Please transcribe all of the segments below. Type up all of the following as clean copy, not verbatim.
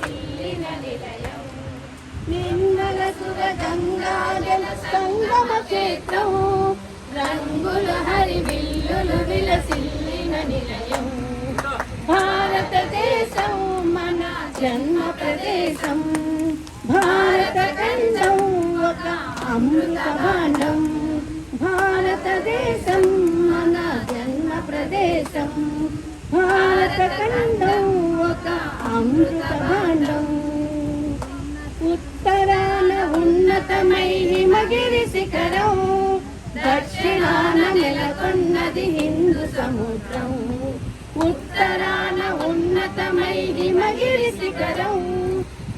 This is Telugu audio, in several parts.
విలసిల్లిన నిలయం నిర్మల సుర గంగాజల సంగమ క్షేత్రం రంగుల హరివిల్లులు విలసిల్లిన నిలయం భారతదేశం మన జన్మ ప్రదేశం భారతఖండం ఒక అమృత భాండం భారతదేశం మన జన్మ ప్రదేశం భారతఖండం ఒక అమృత భాండం ఉత్తరాన ఉన్నతమై హిమగిరి శిఖరం దక్షిణాన నెలకొన్నది హిందూ సముద్రం ఉత్తరాన ఉన్నతమై హిమగిరి శిఖరం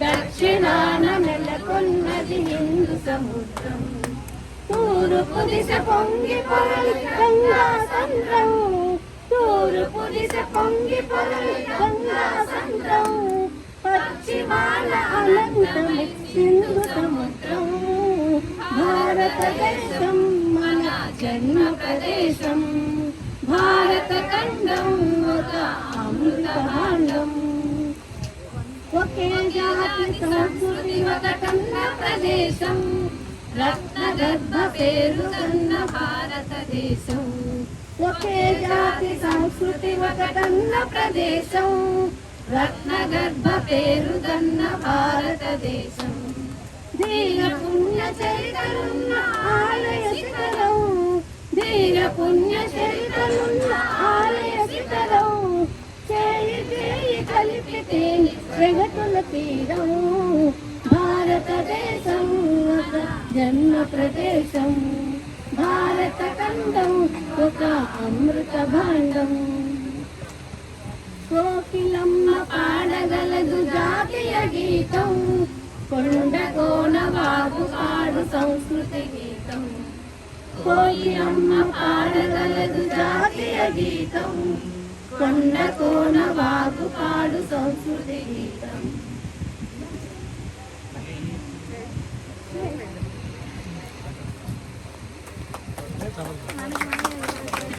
దక్షిణాన నెలకొన్నది హిందూ సముద్రం తూర్పు దిశ పొంగి పొరలి గంగా సంద్రం తూర్పు దిశ పొంగి పొరలి గంగా సంద్రం పశ్చిమాన అనంతమై సింధు సముద్రం భారతదేశం మన జన్మ ప్రదేశం భారతఖండం ఒక అమృత భాండం ఒకే జాతి సంస్కృతి ఒకటన్న ప్రదేశం రత్నగర్భ పేరుగన్న భారతదేశం ఒకే జాతి సంస్కృతి ఒకటన్న ప్రదేశం రత్నగర్భ పేరుగన్న భారతదేశం ధీర పుణ్య చరితలున్న ఆలయ శిఖరం ధీర పుణ్య చరితలున్న ఆలయ శిఖరం చేయి చేయి కలిపితే జగతుల తీరం భారతదేశం ఒక జన్మ ప్రదేశం భారతఖండం ఒక అమృత భాండం కోకిలమ్మ పాడగలదు జాతీయ గీతం కొండ కోన బాబు పాడు సంస్కృతి గీతం కోకిలమ్మ పాడగలదు జాతీయ గీతం కొండ కోన బాబు పాడు సంస్కృతి గీతం